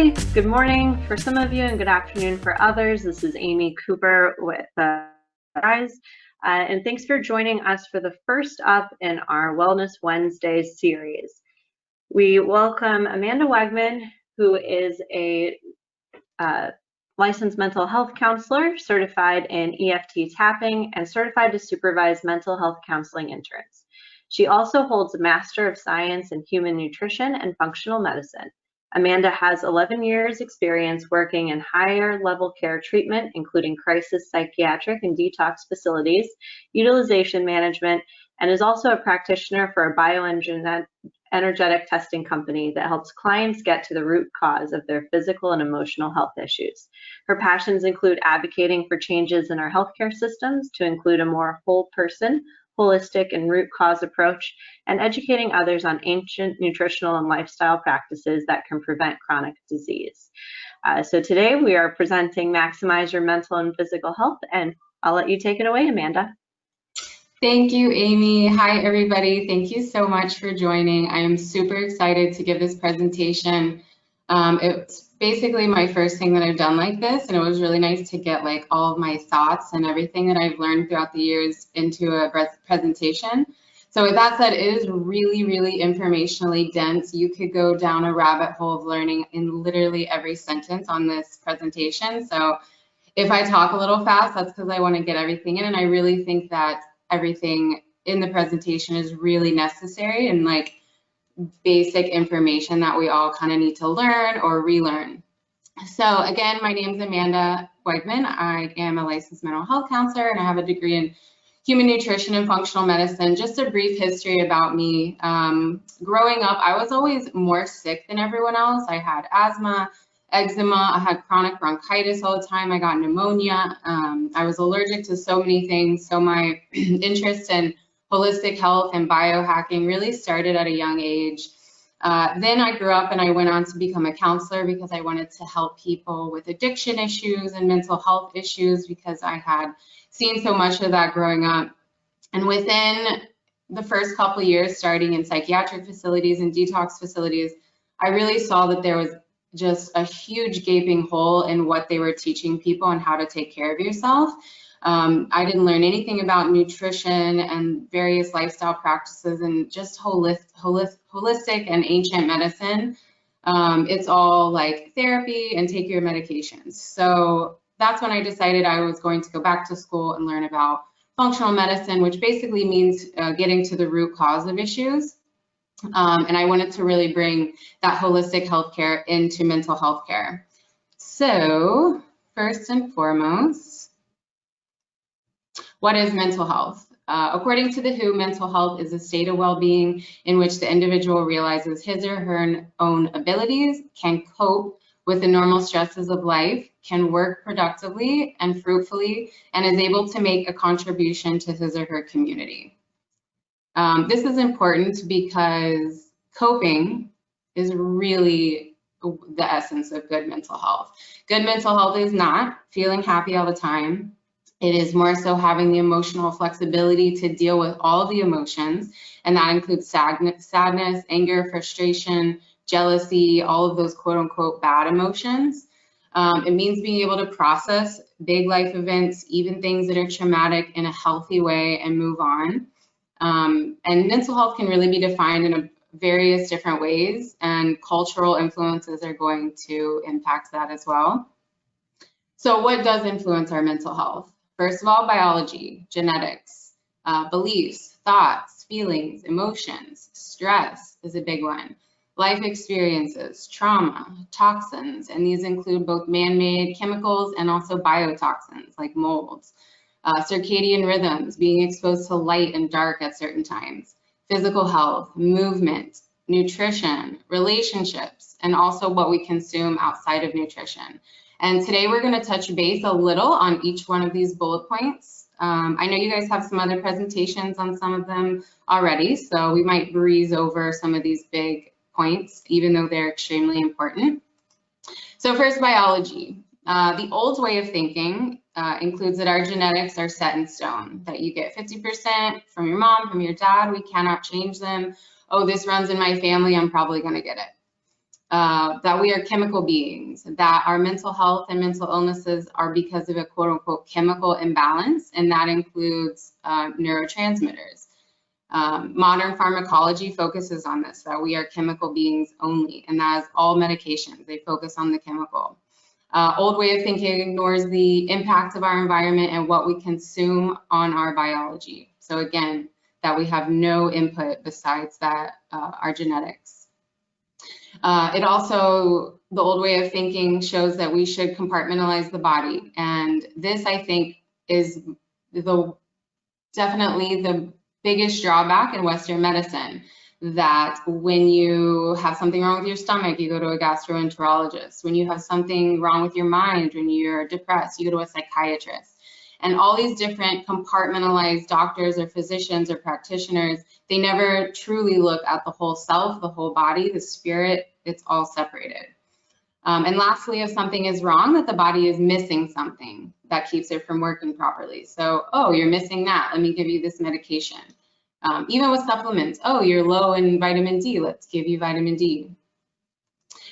Hi, good morning for some of you and good afternoon for others. This is Amy Cooper with Rise, and thanks for joining us for the first up in our Wellness Wednesdays series. We welcome Amanda Wegman, who is a licensed mental health counselor, certified in EFT tapping, and certified to supervise mental health counseling interns. She also holds a Master of Science in Human Nutrition and Functional Medicine. Amanda has 11 years experience working in higher level care treatment, including crisis psychiatric and detox facilities, utilization management, and is also a practitioner for a bioenergetic testing company that helps clients get to the root cause of their physical and emotional health issues. Her passions include advocating for changes in our healthcare systems to include a more whole person, holistic and root cause approach, and educating others on ancient nutritional and lifestyle practices that can prevent chronic disease. So today we are presenting Maximize Your Mental and Physical Health, and I'll let you take it away, Amanda. Thank you, Amy. Hi, everybody. Thank you so much for joining. I am super excited to give this presentation. It's basically my first thing that I've done like this, and it was really nice to get like all of my thoughts and everything that I've learned throughout the years into a presentation. So with that said, it is really, really informationally dense. You could go down a rabbit hole of learning in literally every sentence on this presentation. So if I talk a little fast, that's because I want to get everything in, and I really think that everything in the presentation is really necessary and like basic information that we all kind of need to learn or relearn. So again, my name is Amanda Wegman. I am a licensed mental health counselor and I have a degree in human nutrition and functional medicine. Just a brief history about me. Growing up, I was always more sick than everyone else. I had asthma, eczema, I had chronic bronchitis all the time, I got pneumonia, I was allergic to so many things, so my interest in holistic health and biohacking really started at a young age. Then I grew up and I went on to become a counselor because I wanted to help people with addiction issues and mental health issues because I had seen so much of that growing up. And within the first couple of years, starting in psychiatric facilities and detox facilities, I really saw that there was just a huge gaping hole in what they were teaching people and how to take care of yourself. I didn't learn anything about nutrition and various lifestyle practices and just holistic and ancient medicine. It's all like therapy and take your medications. So that's when I decided I was going to go back to school and learn about functional medicine, which basically means getting to the root cause of issues. And I wanted to really bring that holistic healthcare into mental health care. So first and foremost, what is mental health? According to the WHO, mental health is a state of well-being in which the individual realizes his or her own abilities, can cope with the normal stresses of life, can work productively and fruitfully, and is able to make a contribution to his or her community. This is important because coping is really the essence of good mental health. Good mental health is not feeling happy all the time. It is more so having the emotional flexibility to deal with all the emotions, and that includes sadness, anger, frustration, jealousy, all of those quote unquote bad emotions. It means being able to process big life events, even things that are traumatic, in a healthy way and move on. And mental health can really be defined in various different ways, and cultural influences are going to impact that as well. So what does influence our mental health? First of all, biology, genetics, beliefs, thoughts, feelings, emotions, stress is a big one. Life experiences, trauma, toxins, and these include both man-made chemicals and also biotoxins like molds. Circadian rhythms, being exposed to light and dark at certain times, physical health, movement, nutrition, relationships, and also what we consume outside of nutrition. And today we're going to touch base a little on each one of these bullet points. I know you guys have some other presentations on some of them already, so we might breeze over some of these big points, even though they're extremely important. So first, biology. The old way of thinking includes that our genetics are set in stone, that you get 50% from your mom, from your dad, we cannot change them. Oh, this runs in my family, I'm probably going to get it. that we are chemical beings, that our mental health and mental illnesses are because of a quote unquote chemical imbalance, and that includes neurotransmitters. Modern pharmacology focuses on this, that we are chemical beings only, and that is all medications, they focus on the chemical. Old way of thinking ignores the impact of our environment and what we consume on our biology. So again, that we have no input besides that, our genetics. It also, the old way of thinking shows that we should compartmentalize the body. And this, I think, is definitely the biggest drawback in Western medicine, that when you have something wrong with your stomach, you go to a gastroenterologist. When you have something wrong with your mind, when you're depressed, you go to a psychiatrist. And all these different compartmentalized doctors or physicians or practitioners, they never truly look at the whole self, the whole body, the spirit, it's all separated. And lastly, if something is wrong, that the body is missing something that keeps it from working properly. So, oh, you're missing that, let me give you this medication. Even with supplements, oh, you're low in vitamin D, let's give you vitamin D.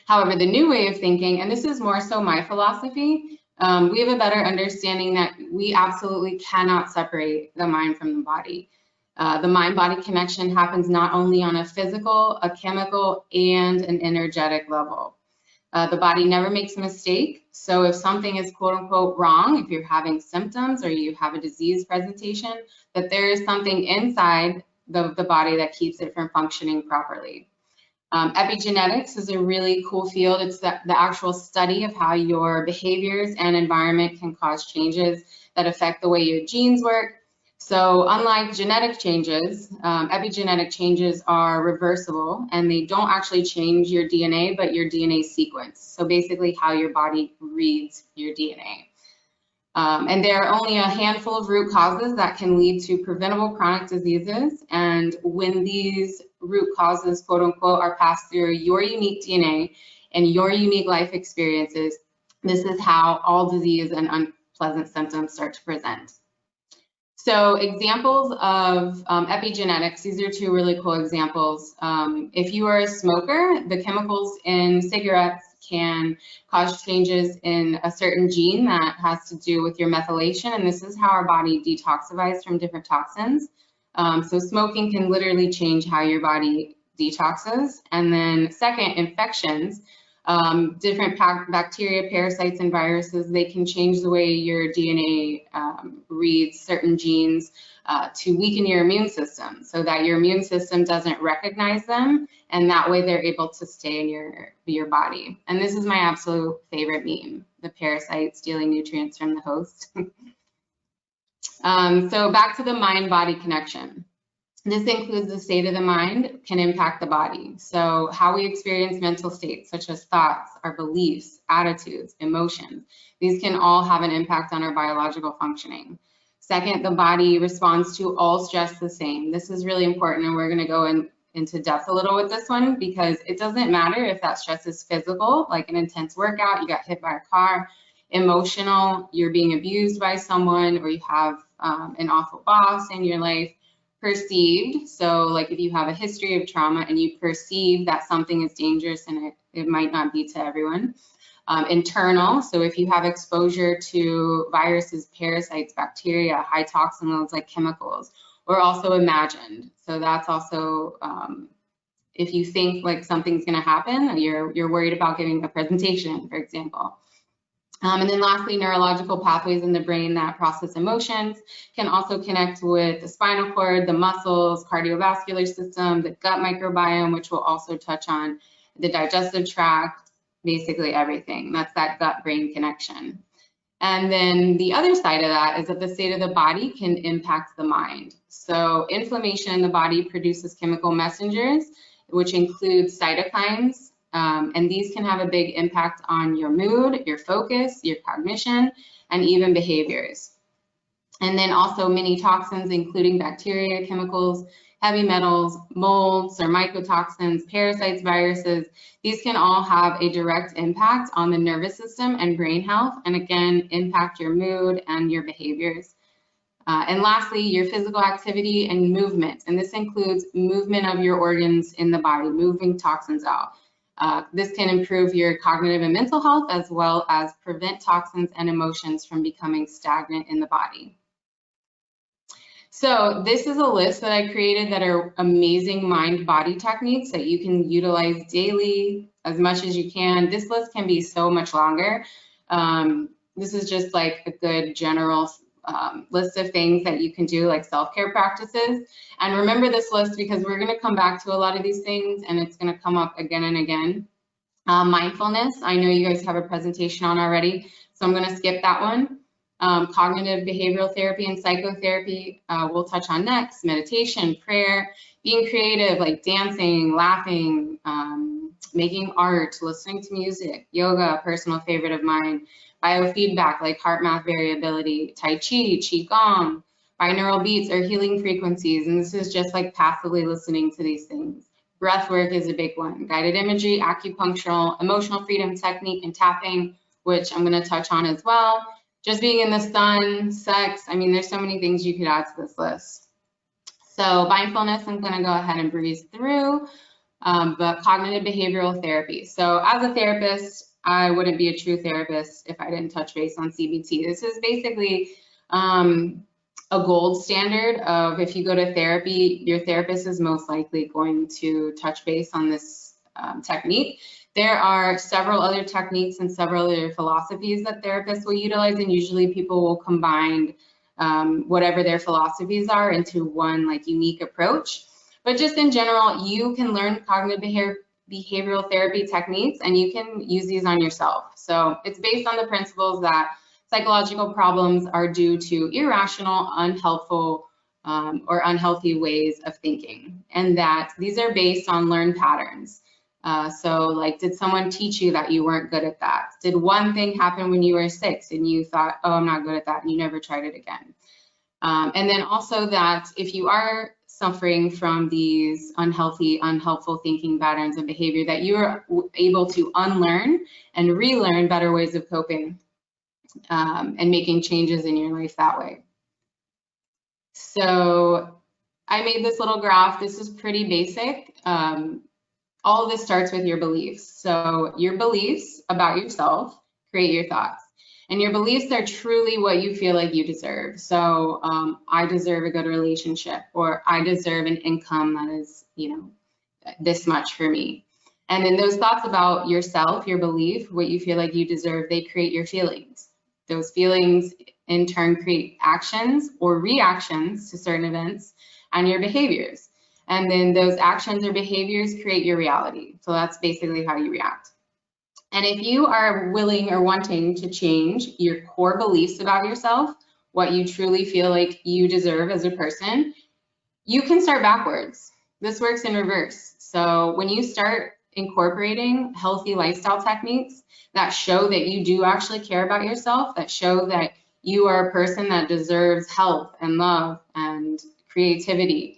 However, the new way of thinking, and this is more so my philosophy, we have a better understanding that we absolutely cannot separate the mind from the body. The mind-body connection happens not only on a physical, a chemical, and an energetic level. The body never makes a mistake. So if something is quote unquote wrong, if you're having symptoms or you have a disease presentation, that there is something inside the body that keeps it from functioning properly. Epigenetics is a really cool field. It's the actual study of how your behaviors and environment can cause changes that affect the way your genes work. So unlike genetic changes, epigenetic changes are reversible, and they don't actually change your DNA, but your DNA sequence. So basically how your body reads your DNA. And there are only a handful of root causes that can lead to preventable chronic diseases. And when these root causes, quote unquote, are passed through your unique DNA and your unique life experiences, this is how all disease and unpleasant symptoms start to present. So examples of epigenetics, these are two really cool examples. If you are a smoker, the chemicals in cigarettes can cause changes in a certain gene that has to do with your methylation, and this is how our body detoxifies from different toxins. So smoking can literally change how your body detoxes. And then second, infections. Different bacteria, parasites, and viruses, they can change the way your DNA reads certain genes to weaken your immune system so that your immune system doesn't recognize them, and that way they're able to stay in your body. And this is my absolute favorite meme, the parasite stealing nutrients from the host. So back to the mind-body connection. This includes the state of the mind can impact the body. So how we experience mental states, such as thoughts, our beliefs, attitudes, emotions, these can all have an impact on our biological functioning. Second, the body responds to all stress the same. This is really important, and we're going to go into depth a little with this one, because it doesn't matter if that stress is physical, like an intense workout, you got hit by a car, emotional, you're being abused by someone, or you have an awful boss in your life. Perceived, so like if you have a history of trauma and you perceive that something is dangerous, and it might not be to everyone. Internal, so if you have exposure to viruses, parasites, bacteria, high toxin loads like chemicals, or also imagined. So that's also, if you think like something's gonna happen, you're worried about giving a presentation, for example. And then lastly, neurological pathways in the brain that process emotions can also connect with the spinal cord, the muscles, cardiovascular system, the gut microbiome, which we'll also touch on, the digestive tract, basically everything. That's that gut-brain connection. And then the other side of that is that the state of the body can impact the mind. So inflammation in the body produces chemical messengers, which include cytokines. And these can have a big impact on your mood, your focus, your cognition, and even behaviors. And then also many toxins, including bacteria, chemicals, heavy metals, molds or mycotoxins, parasites, viruses. These can all have a direct impact on the nervous system and brain health, and again, impact your mood and your behaviors. And lastly, your physical activity and movement. And this includes movement of your organs in the body, moving toxins out. This can improve your cognitive and mental health, as well as prevent toxins and emotions from becoming stagnant in the body. So this is a list that I created that are amazing mind-body techniques that you can utilize daily as much as you can. This list can be so much longer. This is just like a good general list of things that you can do, like self-care practices. And remember this list because we're going to come back to a lot of these things and it's going to come up again and again. Mindfulness, I know you guys have a presentation on already, so I'm going to skip that one. Cognitive behavioral therapy and psychotherapy, we'll touch on next. Meditation, prayer, being creative, like dancing, laughing, making art, listening to music, yoga, a personal favorite of mine, biofeedback, like heart math variability, Tai Chi, Qigong, binaural beats or healing frequencies, and this is just like passively listening to these things. Breath work is a big one. Guided imagery, acupunctural, emotional freedom technique, and tapping, which I'm going to touch on as well. Just being in the sun, sex, I mean, there's so many things you could add to this list. So mindfulness, I'm going to go ahead and breeze through, but cognitive behavioral therapy. So as a therapist, I wouldn't be a true therapist if I didn't touch base on CBT. This is basically a gold standard of if you go to therapy, your therapist is most likely going to touch base on this technique. There are several other techniques and several other philosophies that therapists will utilize, and usually people will combine whatever their philosophies are into one like unique approach. But just in general, you can learn cognitive behavioral therapy techniques and you can use these on yourself. So it's based on the principles that psychological problems are due to irrational, unhelpful, or unhealthy ways of thinking, and that these are based on learned patterns. So like, did someone teach you that you weren't good at that? Did one thing happen when you were 6 and you thought, oh, I'm not good at that, and you never tried it again? And then also that if you are suffering from these unhealthy, unhelpful thinking patterns and behavior, that you are able to unlearn and relearn better ways of coping and making changes in your life that way. So I made this little graph. This is pretty basic. All of this starts with your beliefs. So your beliefs about yourself create your thoughts. And your beliefs are truly what you feel like you deserve. So I deserve a good relationship, or I deserve an income that is, you know, this much for me. And then those thoughts about yourself, your belief, what you feel like you deserve, they create your feelings. Those feelings in turn create actions or reactions to certain events and your behaviors. And then those actions or behaviors create your reality. So that's basically how you react. And if you are willing or wanting to change your core beliefs about yourself, what you truly feel like you deserve as a person, you can start backwards. This works in reverse. So when you start incorporating healthy lifestyle techniques that show that you do actually care about yourself, that show that you are a person that deserves health and love and creativity,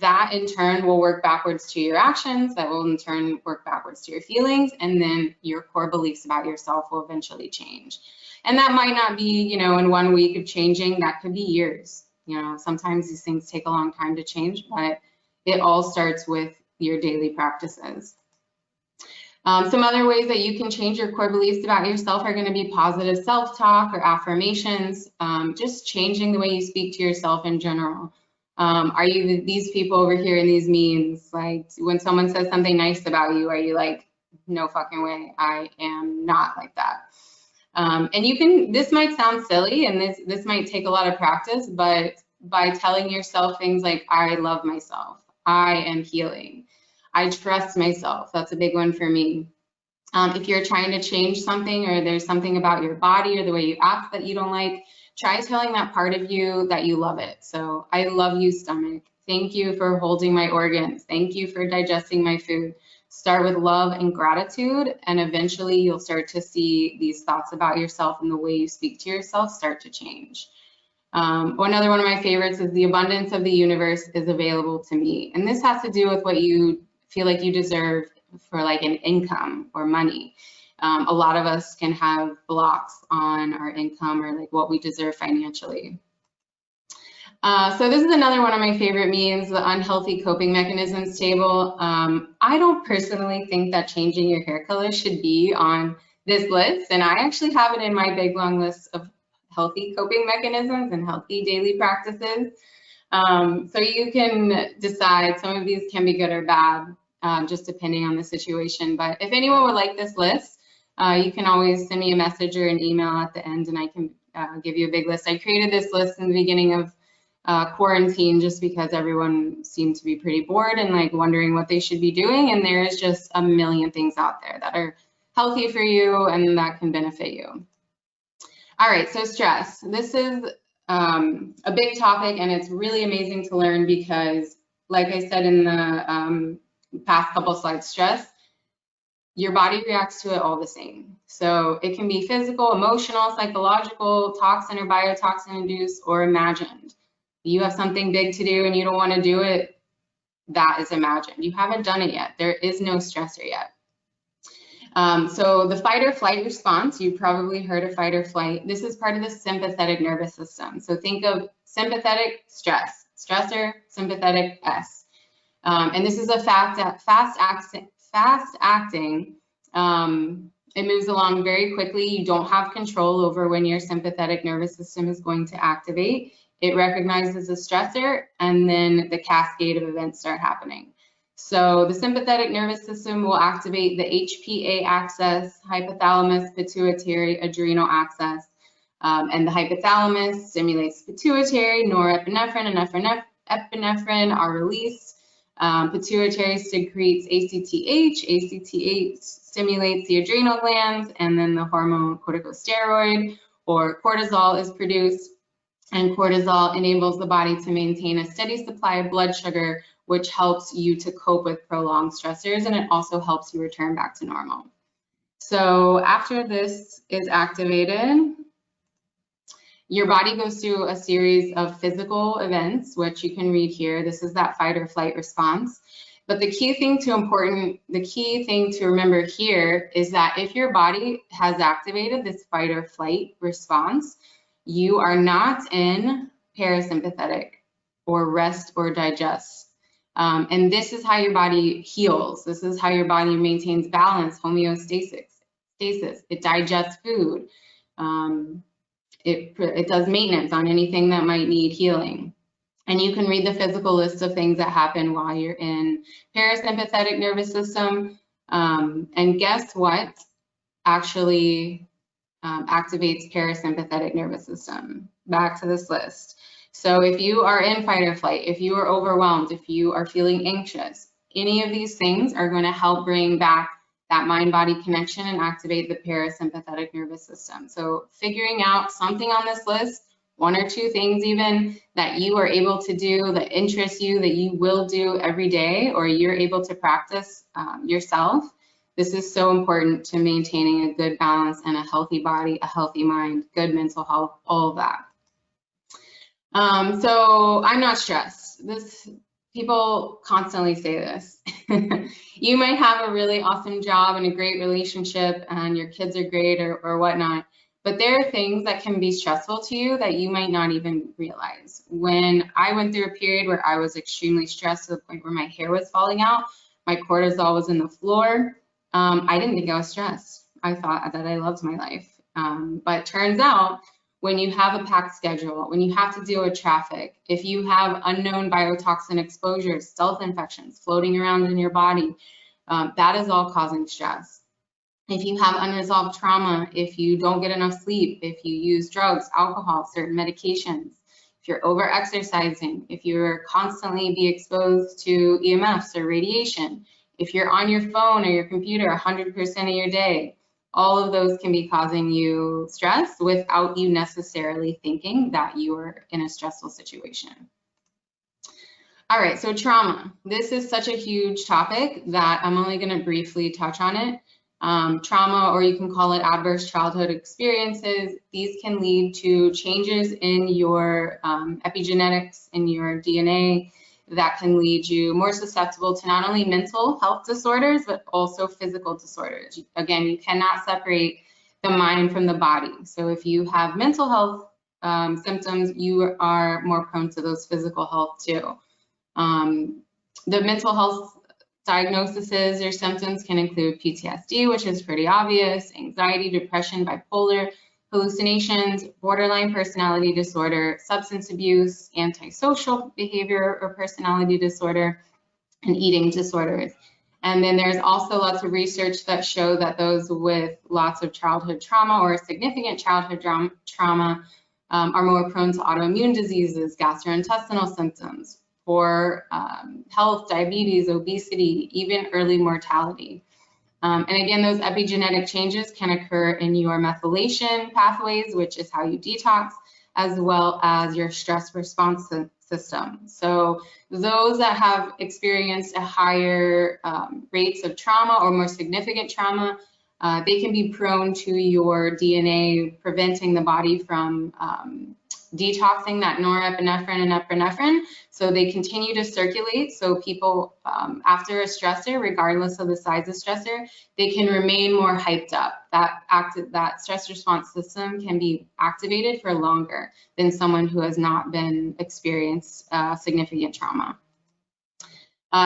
that in turn will work backwards to your actions, that will in turn work backwards to your feelings, and then your core beliefs about yourself will eventually change. And that might not be, you know, in 1 week of changing, that could be years. You know, sometimes these things take a long time to change, but it all starts with your daily practices. Some other ways that you can change your core beliefs about yourself are going to be positive self-talk or affirmations, just changing the way you speak to yourself in general. Are you these people over here in these memes, like when someone says something nice about you, are you like, no fucking way, I am not like that? And you can, this might sound silly and this might take a lot of practice, but by telling yourself things like, I love myself, I am healing, I trust myself, that's a big one for me. If you're trying to change something, or there's something about your body or the way you act that you don't like, try telling that part of you that you love it. So I love you, stomach. Thank you for holding my organs. Thank you for digesting my food. Start with love and gratitude, and eventually you'll start to see these thoughts about yourself and the way you speak to yourself start to change. Another one of my favorites is the abundance of the universe is available to me. And this has to do with what you feel like you deserve for like an income or money. A lot of us can have blocks on our income or like what we deserve financially. So this is another one of my favorite memes, the unhealthy coping mechanisms table. I don't personally think that changing your hair color should be on this list, and I actually have it in my big long list of healthy coping mechanisms and healthy daily practices. So you can decide, some of these can be good or bad, just depending on the situation. But if anyone would like this list, you can always send me a message or an email at the end, and I can give you a big list. I created this list in the beginning of quarantine just because everyone seemed to be pretty bored and like wondering what they should be doing. And there's just a million things out there that are healthy for you and that can benefit you. All right, so stress. This is a big topic, and it's really amazing to learn because, like I said in the past couple slides, stress, your body reacts to it all the same. So it can be physical, emotional, psychological, toxin or biotoxin induced, or imagined. You have something big to do and you don't want to do it, that is imagined. You haven't done it yet. There is no stressor yet. So the fight or flight response, you've probably heard of fight or flight. This is part of the sympathetic nervous system. So think of sympathetic stress, stressor, sympathetic S. And this is a fast acting. It moves along very quickly. You don't have control over when your sympathetic nervous system is going to activate. It recognizes a stressor, and then the cascade of events start happening. So the sympathetic nervous system will activate the HPA axis, hypothalamus, pituitary, adrenal axis, and the hypothalamus stimulates pituitary, norepinephrine and epinephrine are released. Pituitary secretes ACTH, ACTH stimulates the adrenal glands, and then the hormone corticosteroid or cortisol is produced. And cortisol enables the body to maintain a steady supply of blood sugar, which helps you to cope with prolonged stressors, and it also helps you return back to normal. So after this is activated, your body goes through a series of physical events, which you can read here. This is that fight or flight response. But the key thing to remember here is that if your body has activated this fight or flight response, you are not in parasympathetic or rest or digest. And this is how your body heals. This is how your body maintains balance, homeostasis. It digests food. It does maintenance on anything that might need healing. And you can read the physical list of things that happen while you're in parasympathetic nervous system. And guess what actually activates parasympathetic nervous system? Back to this list. So if you are in fight or flight, if you are overwhelmed, if you are feeling anxious, any of these things are going to help bring back that mind-body connection and activate the parasympathetic nervous system. So figuring out something on this list, one or two things even that you are able to do, that interest you, that you will do every day, or you're able to practice yourself. This is so important to maintaining a good balance and a healthy body, a healthy mind, good mental health, all of that. So I'm not stressed. People constantly say this. You might have a really awesome job and a great relationship and your kids are great or whatnot, but there are things that can be stressful to you that you might not even realize. When I went through a period where I was extremely stressed to the point where my hair was falling out, my cortisol was in the floor, I didn't think I was stressed. I thought that I loved my life. But turns out, when you have a packed schedule, when you have to deal with traffic, if you have unknown biotoxin exposures, stealth infections floating around in your body, that is all causing stress. If you have unresolved trauma, if you don't get enough sleep, if you use drugs, alcohol, certain medications, if you're over-exercising, if you're constantly be exposed to EMFs or radiation, if you're on your phone or your computer 100% of your day, all of those can be causing you stress without you necessarily thinking that you are in a stressful situation. All right, so trauma. This is such a huge topic that I'm only going to briefly touch on it. Trauma, or you can call it adverse childhood experiences, these can lead to changes in your epigenetics, in your DNA, that can lead you more susceptible to not only mental health disorders, but also physical disorders. Again, you cannot separate the mind from the body. So if you have mental health symptoms, you are more prone to those physical health too. The mental health diagnoses or symptoms can include PTSD, which is pretty obvious, anxiety, depression, bipolar, hallucinations, borderline personality disorder, substance abuse, antisocial behavior or personality disorder, and eating disorders. And then there's also lots of research that show that those with lots of childhood trauma or significant childhood trauma are more prone to autoimmune diseases, gastrointestinal symptoms, poor health, diabetes, obesity, even early mortality. And again, those epigenetic changes can occur in your methylation pathways, which is how you detox, as well as your stress response system. So those that have experienced a higher rates of trauma or more significant trauma, they can be prone to your DNA preventing the body from detoxing that norepinephrine and epinephrine, so they continue to circulate. So people, after a stressor, regardless of the size of stressor, they can remain more hyped up. That stress response system can be activated for longer than someone who has not been experienced significant trauma.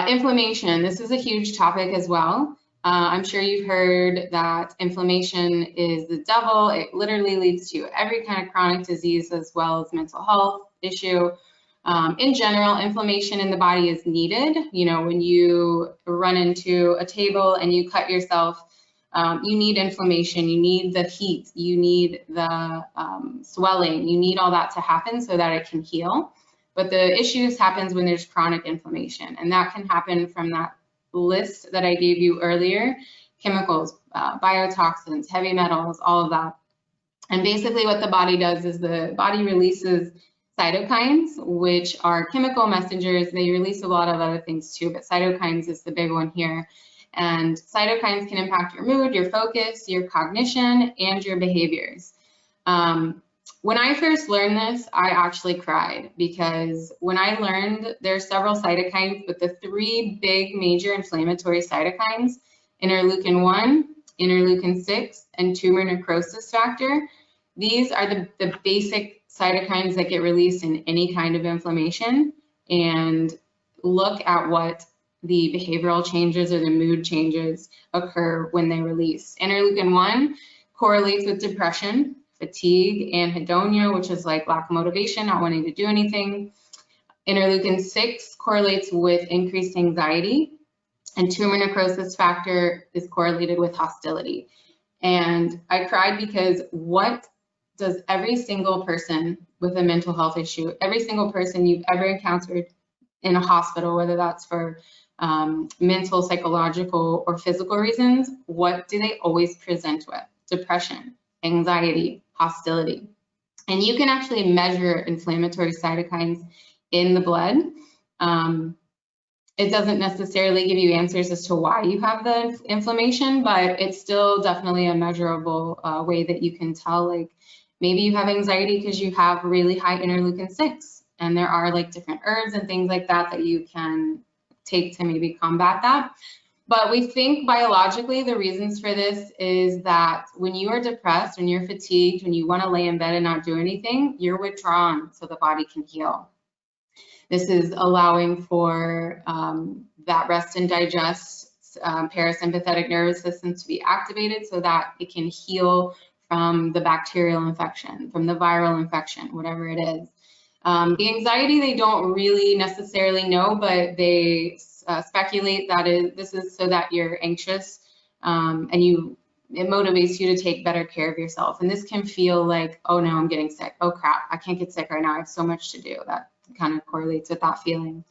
Inflammation, this is a huge topic as well. I'm sure you've heard that inflammation is the devil. It literally leads to every kind of chronic disease as well as mental health issue. In general, inflammation in the body is needed. You know, when you run into a table and you cut yourself, you need inflammation, you need the heat, you need the swelling, you need all that to happen so that it can heal. But the issues happens when there's chronic inflammation, and that can happen from that list that I gave you earlier: chemicals, biotoxins, heavy metals, all of that. And basically what the body does is the body releases cytokines, which are chemical messengers. They release a lot of other things too, but cytokines is the big one here. And cytokines can impact your mood, your focus, your cognition, and your behaviors. When I first learned this, I actually cried, because when I learned there's several cytokines, but the three big major inflammatory cytokines, interleukin-1, interleukin-6, and tumor necrosis factor, these are the basic cytokines that get released in any kind of inflammation. And look at what the behavioral changes or the mood changes occur when they release. Interleukin-1 correlates with depression, fatigue, anhedonia, which is like lack of motivation, not wanting to do anything. Interleukin-6 correlates with increased anxiety, and tumor necrosis factor is correlated with hostility. And I cried because what does every single person with a mental health issue, every single person you've ever encountered in a hospital, whether that's for mental, psychological, or physical reasons, what do they always present with? Depression, anxiety, hostility. And you can actually measure inflammatory cytokines in the blood. It doesn't necessarily give you answers as to why you have the inflammation, but it's still definitely a measurable way that you can tell, like, maybe you have anxiety because you have really high interleukin-6, and there are like different herbs and things like that that you can take to maybe combat that. But we think biologically the reasons for this is that when you are depressed, when you're fatigued, when you want to lay in bed and not do anything, you're withdrawn so the body can heal. This is allowing for that rest and digest parasympathetic nervous system to be activated so that it can heal from the bacterial infection, from the viral infection, whatever it is. The anxiety, they don't really necessarily know, but they speculate that this is so that you're anxious and it motivates you to take better care of yourself. And this can feel like, oh no, I'm getting sick. Oh crap, I can't get sick right now. I have so much to do. That kind of correlates with that feeling.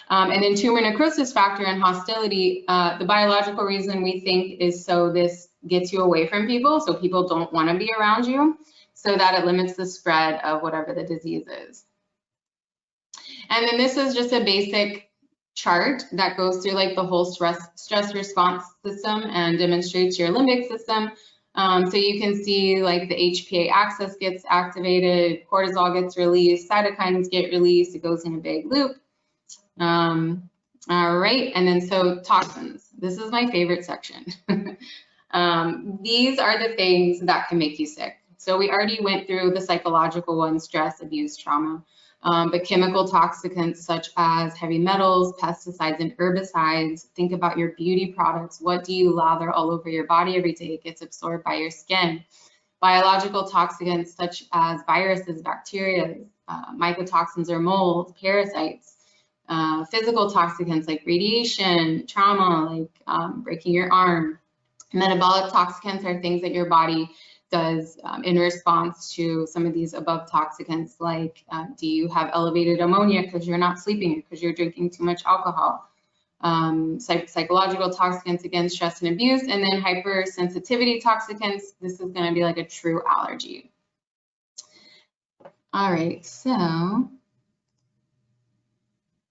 And then tumor necrosis factor and hostility, the biological reason we think is so this gets you away from people, so people don't want to be around you, so that it limits the spread of whatever the disease is. And then this is just a basic chart that goes through like the whole stress response system and demonstrates your limbic system. So you can see like the HPA axis gets activated, cortisol gets released, cytokines get released, it goes in a big loop. All right, and then so toxins. This is my favorite section. These are the things that can make you sick. So we already went through the psychological one, stress, abuse, trauma, but chemical toxicants such as heavy metals, pesticides, and herbicides. Think about your beauty products. What do you lather all over your body every day? It gets absorbed by your skin. Biological toxicants such as viruses, bacteria, mycotoxins or mold, parasites. Physical toxicants like radiation, trauma, like breaking your arm. Metabolic toxicants are things that your body does in response to some of these above toxicants, like do you have elevated ammonia because you're not sleeping, because you're drinking too much alcohol. Psychological toxicants, again, stress and abuse, and then hypersensitivity toxicants. This is going to be like a true allergy. All right, so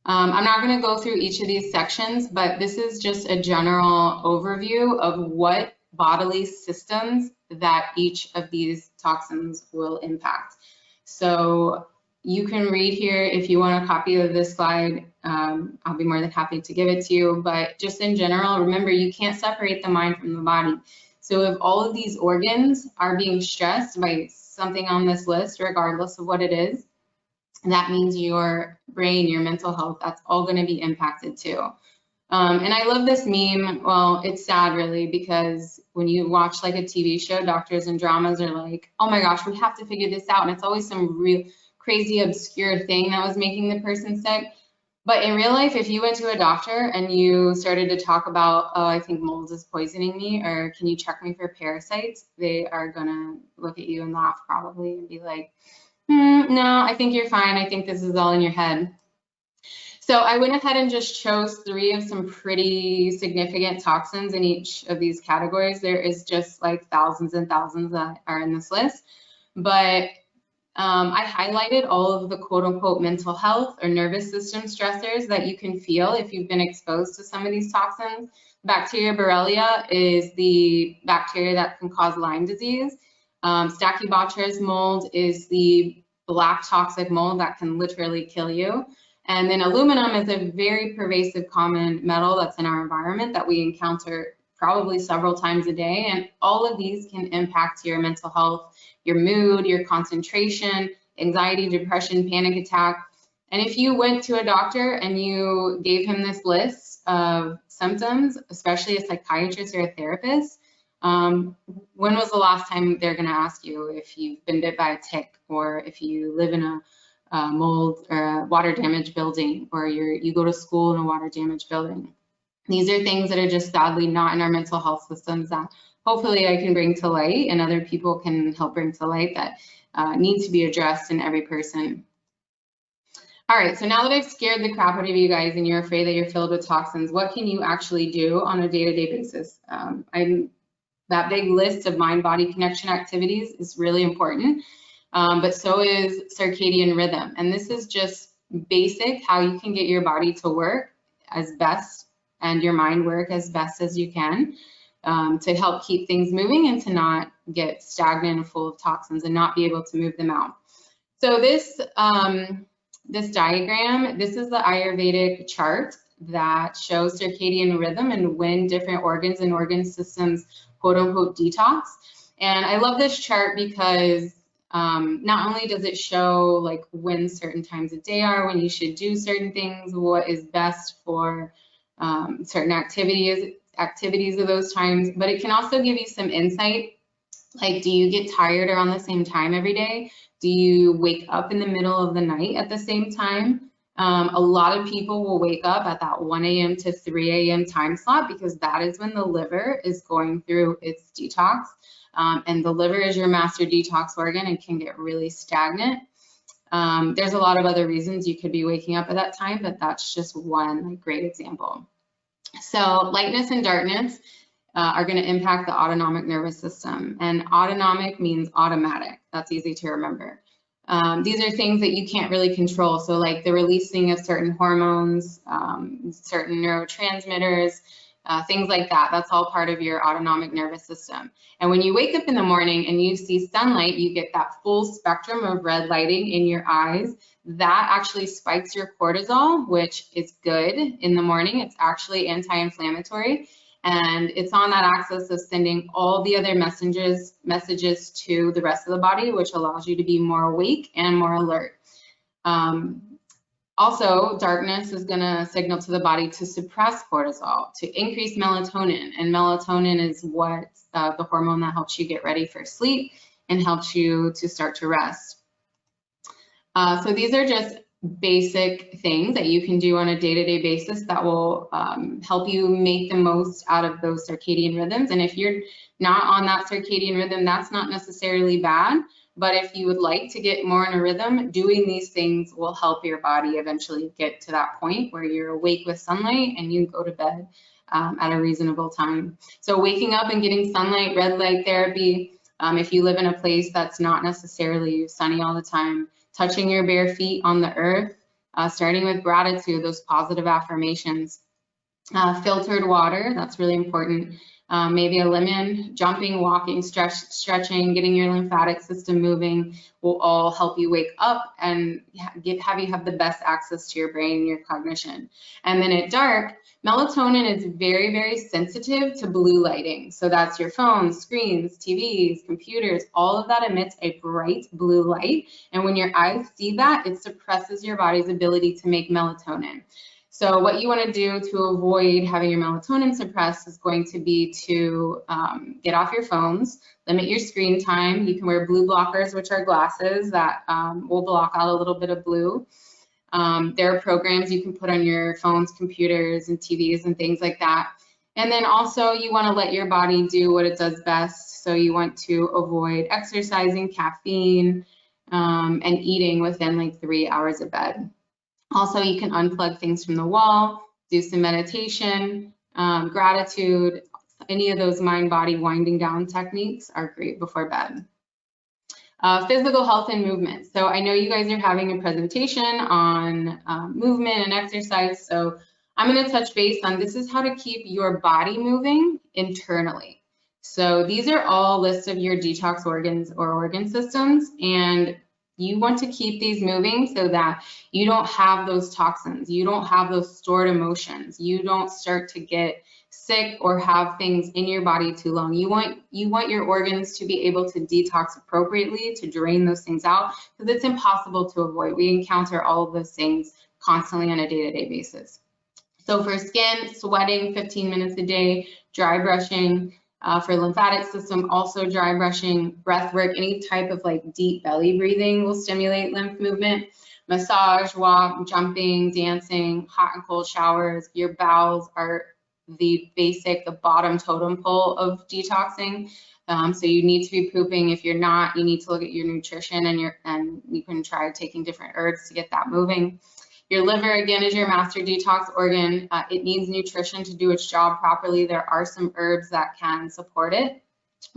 I'm not going to go through each of these sections, but this is just a general overview of what bodily systems that each of these toxins will impact. So you can read here if you want a copy of this slide. I'll be more than happy to give it to you, but just in general, remember, you can't separate the mind from the body. So if all of these organs are being stressed by something on this list, regardless of what it is, that means your brain, your mental health, that's all going to be impacted too. And I love this meme. Well, it's sad really, because when you watch like a TV show, doctors and dramas are like, oh my gosh, we have to figure this out. And it's always some real crazy obscure thing that was making the person sick. But in real life, if you went to a doctor and you started to talk about, oh, I think mold is poisoning me, or can you check me for parasites, they are gonna look at you and laugh probably and be like, no, I think you're fine. I think this is all in your head. So I went ahead and just chose 3 of some pretty significant toxins in each of these categories. There is just like thousands and thousands that are in this list, but I highlighted all of the quote unquote mental health or nervous system stressors that you can feel if you've been exposed to some of these toxins. Bacteria Borrelia is the bacteria that can cause Lyme disease. Stachybotrys mold is the black toxic mold that can literally kill you. And then aluminum is a very pervasive common metal that's in our environment that we encounter probably several times a day. And all of these can impact your mental health, your mood, your concentration, anxiety, depression, panic attack. And if you went to a doctor and you gave him this list of symptoms, especially a psychiatrist or a therapist, when was the last time they're going to ask you if you've been bit by a tick, or if you live in a mold or a water damaged building, or you go to school in a water damaged building? These are things that are just sadly not in our mental health systems that hopefully I can bring to light and other people can help bring to light that need to be addressed in every person. All right, so now that I've scared the crap out of you guys and you're afraid that you're filled with toxins, what can you actually do on a day-to-day basis? That big list of mind-body connection activities is really important, but so is circadian rhythm. And this is just basic how you can get your body to work as best and your mind work as best as you can to help keep things moving and to not get stagnant and full of toxins and not be able to move them out. So this diagram, this is the Ayurvedic chart that shows circadian rhythm and when different organs and organ systems quote unquote detox. And I love this chart because not only does it show like when certain times of day are, when you should do certain things, what is best for certain activities of those times, but it can also give you some insight. Like, do you get tired around the same time every day? Do you wake up in the middle of the night at the same time? A lot of people will wake up at that 1 a.m. to 3 a.m. time slot because that is when the liver is going through its detox. And the liver is your master detox organ and can get really stagnant. There's a lot of other reasons you could be waking up at that time, but that's just one great example. So lightness and darkness are going to impact the autonomic nervous system. And autonomic means automatic. That's easy to remember. These are things that you can't really control. So like the releasing of certain hormones, certain neurotransmitters, things like that. That's all part of your autonomic nervous system. And when you wake up in the morning and you see sunlight, you get that full spectrum of red lighting in your eyes. That actually spikes your cortisol, which is good in the morning. It's actually anti-inflammatory. And it's on that axis of sending all the other messages to the rest of the body, which allows you to be more awake and more alert. Also, darkness is going to signal to the body to suppress cortisol, to increase melatonin. And melatonin is what the hormone that helps you get ready for sleep and helps you to start to rest. So these are just basic things that you can do on a day-to-day basis that will help you make the most out of those circadian rhythms. And if you're not on that circadian rhythm, that's not necessarily bad. But if you would like to get more in a rhythm, doing these things will help your body eventually get to that point where you're awake with sunlight and you go to bed at a reasonable time. So waking up and getting sunlight, red light therapy, if you live in a place that's not necessarily sunny all the time, touching your bare feet on the earth, starting with gratitude, those positive affirmations, filtered water, that's really important. Maybe a lemon, jumping, walking, stretching, getting your lymphatic system moving will all help you wake up and have you have the best access to your brain and your cognition. And then at dark, melatonin is very, very sensitive to blue lighting. So that's your phones, screens, TVs, computers, all of that emits a bright blue light. And when your eyes see that, it suppresses your body's ability to make melatonin. So what you want to do to avoid having your melatonin suppressed is going to be to get off your phones, limit your screen time. You can wear blue blockers, which are glasses that will block out a little bit of blue. There are programs you can put on your phones, computers, and TVs and things like that. And then also you want to let your body do what it does best. So you want to avoid exercising, caffeine, and eating within like 3 hours of bed. Also, you can unplug things from the wall, do some meditation, gratitude. Any of those mind-body winding down techniques are great before bed. Physical health and movement. So I know you guys are having a presentation on movement and exercise. So I'm going to touch base on this is how to keep your body moving internally. So these are all lists of your detox organs or organ systems, and you want to keep these moving so that you don't have those toxins, you don't have those stored emotions, you don't start to get sick or have things in your body too long. You want your organs to be able to detox appropriately, to drain those things out, because it's impossible to avoid. We encounter all of those things constantly on a day-to-day basis. So for skin, sweating 15 minutes a day, dry brushing. For lymphatic system, also dry brushing, breath work, any type of like deep belly breathing will stimulate lymph movement. Massage, walk, jumping, dancing, hot and cold showers. Your bowels are the bottom totem pole of detoxing. So you need to be pooping. If you're not, you need to look at your nutrition and you can try taking different herbs to get that moving. Your liver, again, is your master detox organ. It needs nutrition to do its job properly. There are some herbs that can support it.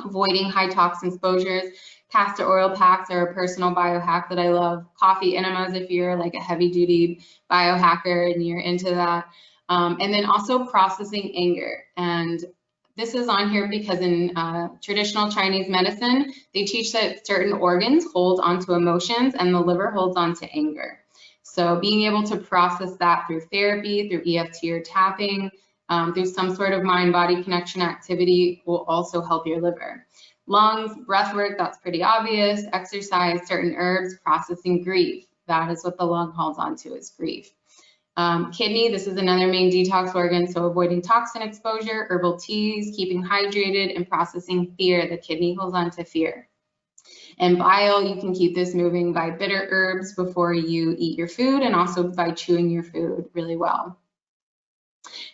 Avoiding high toxin exposures. Castor oil packs are a personal biohack that I love. Coffee enemas if you're like a heavy-duty biohacker and you're into that. And then also processing anger. And this is on here because in traditional Chinese medicine, they teach that certain organs hold onto emotions and the liver holds onto anger. So being able to process that through therapy, through EFT or tapping, through some sort of mind-body connection activity will also help your liver. Lungs, breath work, that's pretty obvious. Exercise, certain herbs, processing grief. That is what the lung holds onto is grief. Kidney, this is another main detox organ, so avoiding toxin exposure, herbal teas, keeping hydrated, and processing fear. The kidney holds on to fear. And bile, you can keep this moving by bitter herbs before you eat your food and also by chewing your food really well.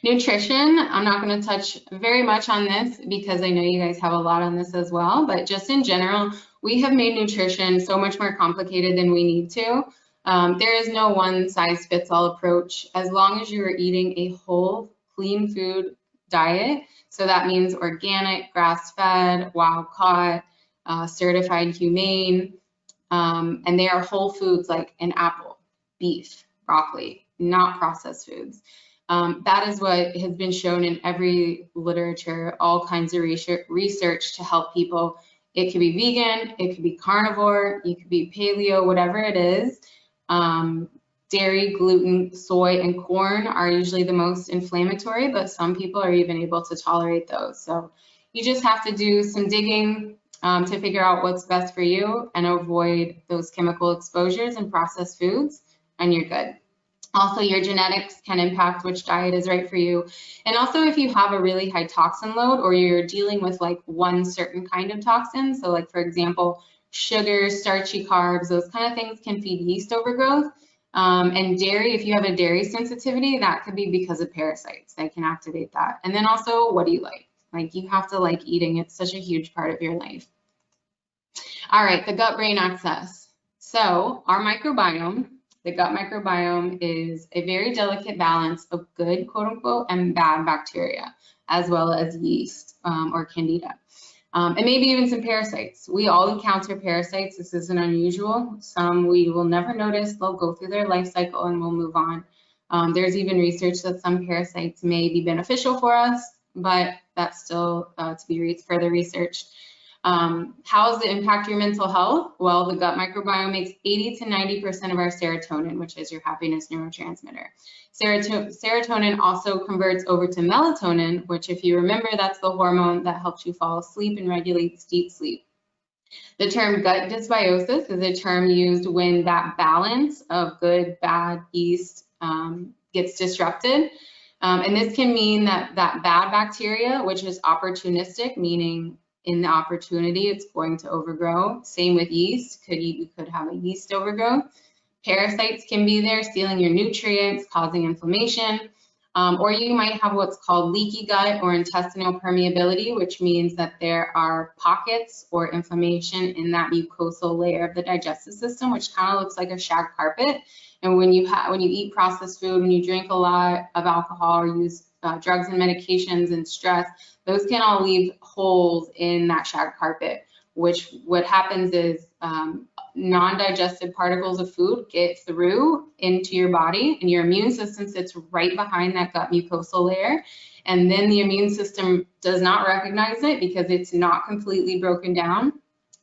Nutrition, I'm not going to touch very much on this because I know you guys have a lot on this as well, but just in general, we have made nutrition so much more complicated than we need to. There is no one size fits all approach as long as you are eating a whole, clean food diet. So that means organic, grass-fed, wild-caught, certified humane, and they are whole foods like an apple, beef, broccoli, not processed foods. That is what has been shown in every literature, all kinds of research to help people. It could be vegan, it could be carnivore, it could be paleo, whatever it is. Dairy, gluten, soy, and corn are usually the most inflammatory, but some people are even able to tolerate those. So you just have to do some digging to figure out what's best for you and avoid those chemical exposures and processed foods, and you're good. Also, your genetics can impact which diet is right for you. And also, if you have a really high toxin load or you're dealing with like one certain kind of toxin, so like for example, sugar, starchy carbs, those kind of things can feed yeast overgrowth. And dairy, if you have a dairy sensitivity, that could be because of parasites that can activate that. And then also, what do you like? Like, you have to like eating. It's such a huge part of your life. All right, the gut-brain axis. So our microbiome, the gut microbiome, is a very delicate balance of good, quote unquote, and bad bacteria, as well as yeast or candida. And maybe even some parasites. We all encounter parasites. This isn't unusual. Some we will never notice. They'll go through their life cycle and we'll move on. There's even research that some parasites may be beneficial for us, but that's still to be further researched. How does it impact your mental health? Well, the gut microbiome makes 80 to 90% of our serotonin, which is your happiness neurotransmitter. Serotonin also converts over to melatonin, which, if you remember, that's the hormone that helps you fall asleep and regulates deep sleep. The term gut dysbiosis is a term used when that balance of good, bad, yeast gets disrupted. And this can mean that bad bacteria, which is opportunistic, meaning in the opportunity it's going to overgrow. Same with yeast. You could have a yeast overgrowth. Parasites can be there, stealing your nutrients, causing inflammation. Or you might have what's called leaky gut or intestinal permeability, which means that there are pockets or inflammation in that mucosal layer of the digestive system, which kind of looks like a shag carpet. And when you eat processed food, when you drink a lot of alcohol or use drugs and medications and stress, those can all leave holes in that shag carpet, which what happens is non-digested particles of food get through into your body, and your immune system sits right behind that gut mucosal layer. And then the immune system does not recognize it because it's not completely broken down.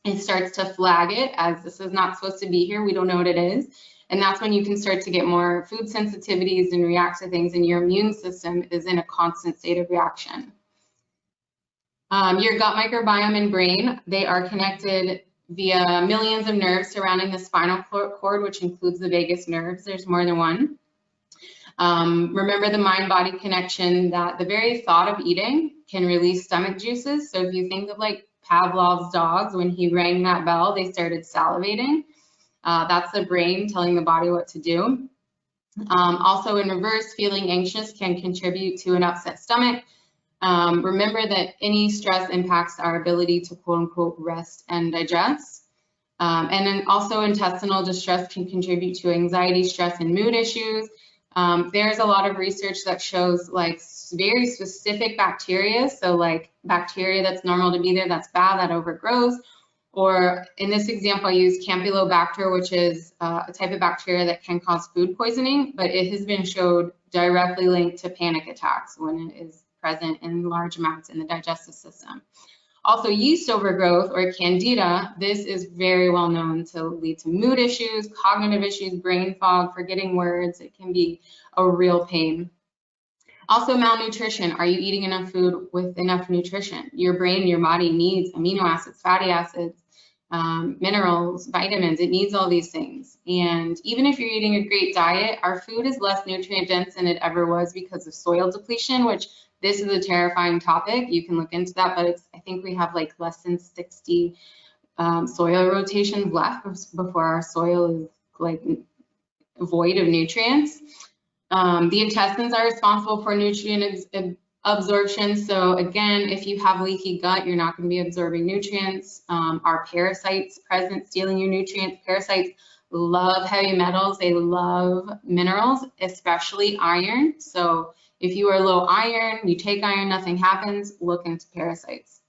It starts to flag it as this is not supposed to be here. We don't know what it is. And that's when you can start to get more food sensitivities and react to things, and your immune system is in a constant state of reaction. Your gut microbiome and brain, they are connected via millions of nerves surrounding the spinal cord, which includes the vagus nerves. There's more than one. Remember the mind-body connection, that the very thought of eating can release stomach juices. So if you think of like Pavlov's dogs, when he rang that bell, they started salivating. That's the brain telling the body what to do. Also in reverse, feeling anxious can contribute to an upset stomach. Remember that any stress impacts our ability to quote unquote rest and digest. And then also intestinal distress can contribute to anxiety, stress, and mood issues. There's a lot of research that shows like very specific bacteria. So like bacteria that's normal to be there, that's bad, that overgrows. Or in this example, I use Campylobacter, which is a type of bacteria that can cause food poisoning, but it has been showed directly linked to panic attacks when it is present in large amounts in the digestive system. Also, yeast overgrowth or candida, this is very well known to lead to mood issues, cognitive issues, brain fog, forgetting words. It can be a real pain. Also, malnutrition. Are you eating enough food with enough nutrition? Your brain, your body needs amino acids, fatty acids, minerals, vitamins. It needs all these things. And even if you're eating a great diet, our food is less nutrient dense than it ever was because of soil depletion, which this is a terrifying topic. You can look into that, but I think we have like less than 60 soil rotations left before our soil is like void of nutrients. The intestines are responsible for nutrient absorption. So again, if you have leaky gut, you're not going to be absorbing nutrients. Are parasites present stealing your nutrients? Parasites love heavy metals. They love minerals, especially iron. So if you are low iron, you take iron, nothing happens, look into parasites.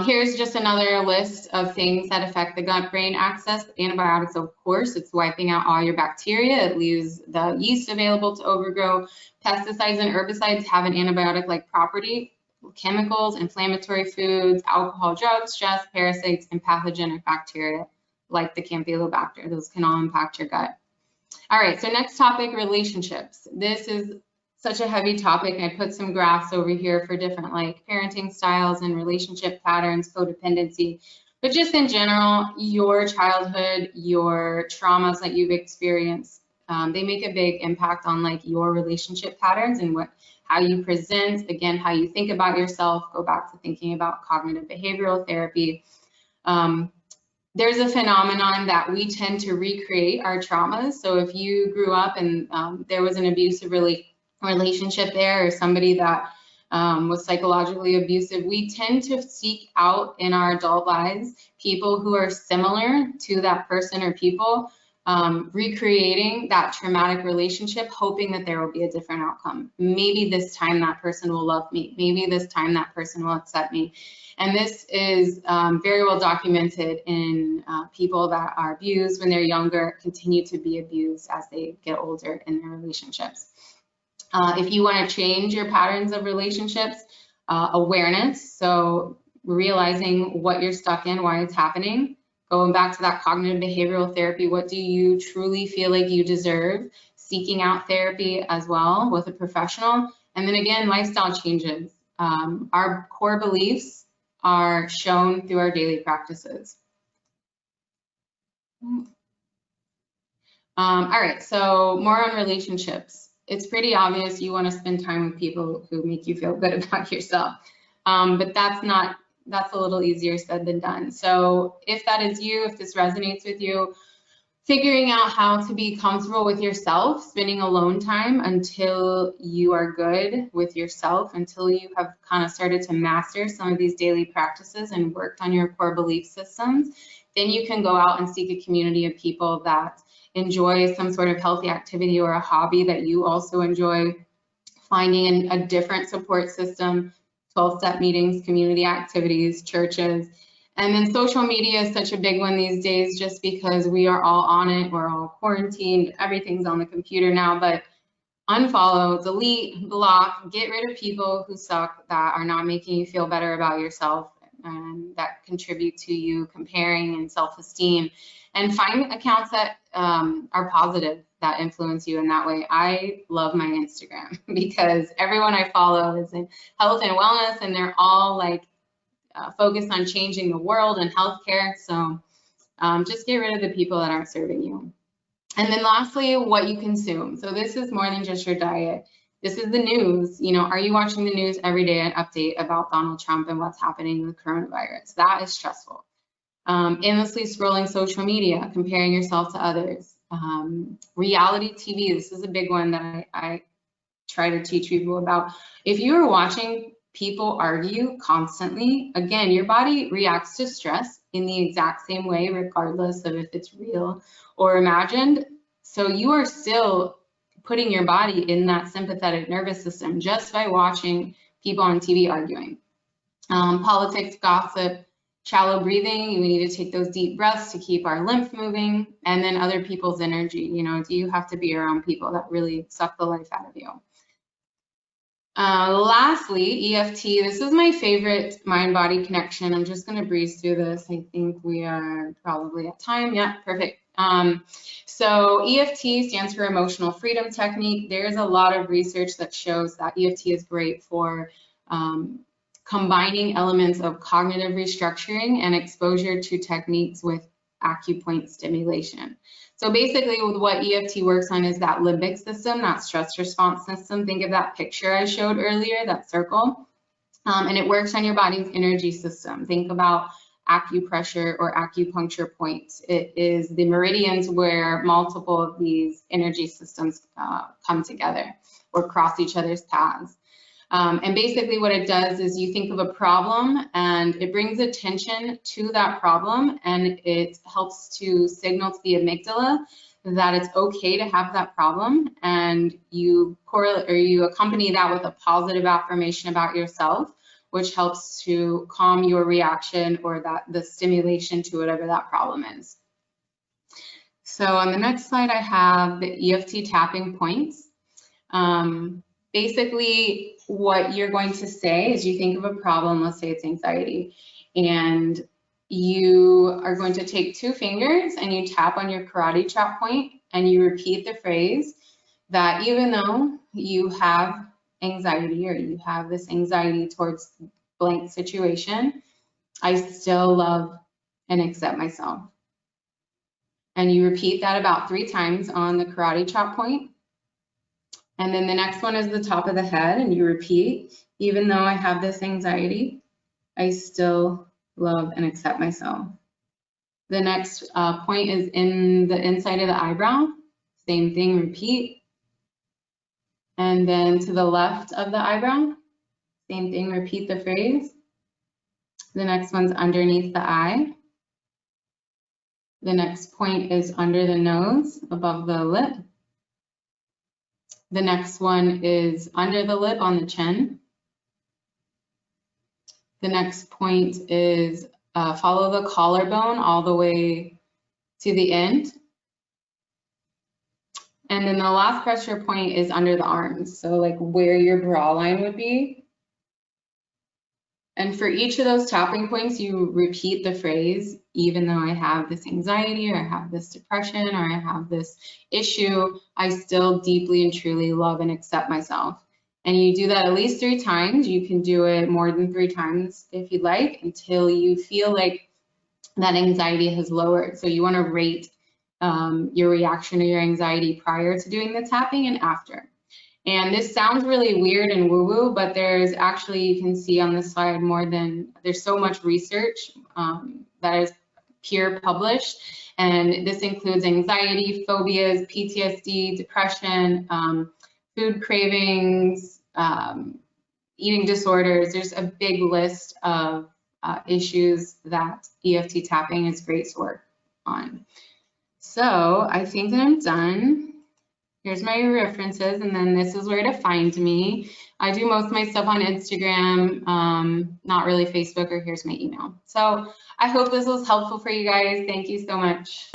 Here's just another list of things that affect the gut-brain axis. Antibiotics, of course, it's wiping out all your bacteria. It leaves the yeast available to overgrow. Pesticides and herbicides have an antibiotic-like property. Chemicals, inflammatory foods, alcohol, drugs, stress, parasites, and pathogenic bacteria like the Campylobacter. Those can all impact your gut. All right, so next topic, relationships. This is such a heavy topic. I put some graphs over here for different like parenting styles and relationship patterns, codependency, but just in general, your childhood, your traumas that you've experienced, they make a big impact on like your relationship patterns and how you present, again, how you think about yourself. Go back to thinking about cognitive behavioral therapy. There's a phenomenon that we tend to recreate our traumas. So if you grew up and there was an abusive relationship there, or somebody that was psychologically abusive, we tend to seek out in our adult lives people who are similar to that person or people, recreating that traumatic relationship, hoping that there will be a different outcome. Maybe this time that person will love me. Maybe this time that person will accept me. And this is very well documented in people that are abused when they're younger, continue to be abused as they get older in their relationships. If you want to change your patterns of relationships, awareness, so realizing what you're stuck in, why it's happening, going back to that cognitive behavioral therapy, what do you truly feel like you deserve, seeking out therapy as well with a professional, and then again, lifestyle changes. Our core beliefs are shown through our daily practices. All right, so more on relationships. It's pretty obvious you want to spend time with people who make you feel good about yourself, but that's a little easier said than done. So if that is you, if this resonates with you, figuring out how to be comfortable with yourself, spending alone time until you are good with yourself, until you have kind of started to master some of these daily practices and worked on your core belief systems, then you can go out and seek a community of people that enjoy some sort of healthy activity or a hobby that you also enjoy, finding a different support system, 12-step meetings, community activities, churches. And then social media is such a big one these days just because we are all on it, we're all quarantined, everything's on the computer now, but unfollow, delete, block, get rid of people who suck, that are not making you feel better about yourself and that contribute to you comparing and self-esteem, and find accounts that are positive, that influence you in that way. I love my Instagram because everyone I follow is in health and wellness, and they're all like focused on changing the world and healthcare. So just get rid of the people that aren't serving you. And then lastly, what you consume. So this is more than just your diet. This is the news. You know, are you watching the news every day, an update about Donald Trump and what's happening with coronavirus? That is stressful. Endlessly scrolling social media, comparing yourself to others. Reality TV, this is a big one that I try to teach people about. If you are watching people argue constantly, again, your body reacts to stress in the exact same way, regardless of if it's real or imagined. So you are still putting your body in that sympathetic nervous system just by watching people on TV arguing. Politics, gossip, shallow breathing, we need to take those deep breaths to keep our lymph moving, and then other people's energy. You know, do you have to be around people that really suck the life out of you? Lastly, EFT. This is my favorite mind-body connection. I'm just going to breeze through this. I think we are probably at time. Yeah, perfect. So EFT stands for Emotional Freedom Technique. There's a lot of research that shows that EFT is great for combining elements of cognitive restructuring and exposure to techniques with acupoint stimulation. So basically what EFT works on is that limbic system, that stress response system. Think of that picture I showed earlier, that circle, and it works on your body's energy system. Think about acupressure or acupuncture points. It is the meridians where multiple of these energy systems come together or cross each other's paths. And basically what it does is you think of a problem and it brings attention to that problem, and it helps to signal to the amygdala that it's okay to have that problem, and you correlate or you accompany that with a positive affirmation about yourself, which helps to calm your reaction or the stimulation to whatever that problem is. So on the next slide, I have the EFT tapping points. Basically, what you're going to say is you think of a problem, let's say it's anxiety, and you are going to take 2 fingers and you tap on your karate chop point and you repeat the phrase that even though you have anxiety or you have this anxiety towards blank situation, I still love and accept myself. And you repeat that about 3 times on the karate chop point. And then the next one is the top of the head, and you repeat, even though I have this anxiety, I still love and accept myself. The next point is in the inside of the eyebrow. Same thing, repeat. And then to the left of the eyebrow, same thing, repeat the phrase. The next one's underneath the eye. The next point is under the nose, above the lip. The next one is under the lip on the chin. The next point is follow the collarbone all the way to the end. And then the last pressure point is under the arms, so like where your bra line would be. And for each of those tapping points, you repeat the phrase, even though I have this anxiety, or I have this depression, or I have this issue, I still deeply and truly love and accept myself. And you do that at least 3 times. You can do it more than 3 times if you'd like, until you feel like that anxiety has lowered. So you want to rate your reaction to your anxiety prior to doing the tapping and after. And this sounds really weird and woo-woo, but there's actually, you can see on this slide, there's so much research that is peer published. And this includes anxiety, phobias, PTSD, depression, food cravings, eating disorders. There's a big list of issues that EFT tapping is great to work on. So I think that I'm done. Here's my references, and then this is where to find me. I do most of my stuff on Instagram, not really Facebook, or here's my email. So I hope this was helpful for you guys. Thank you so much.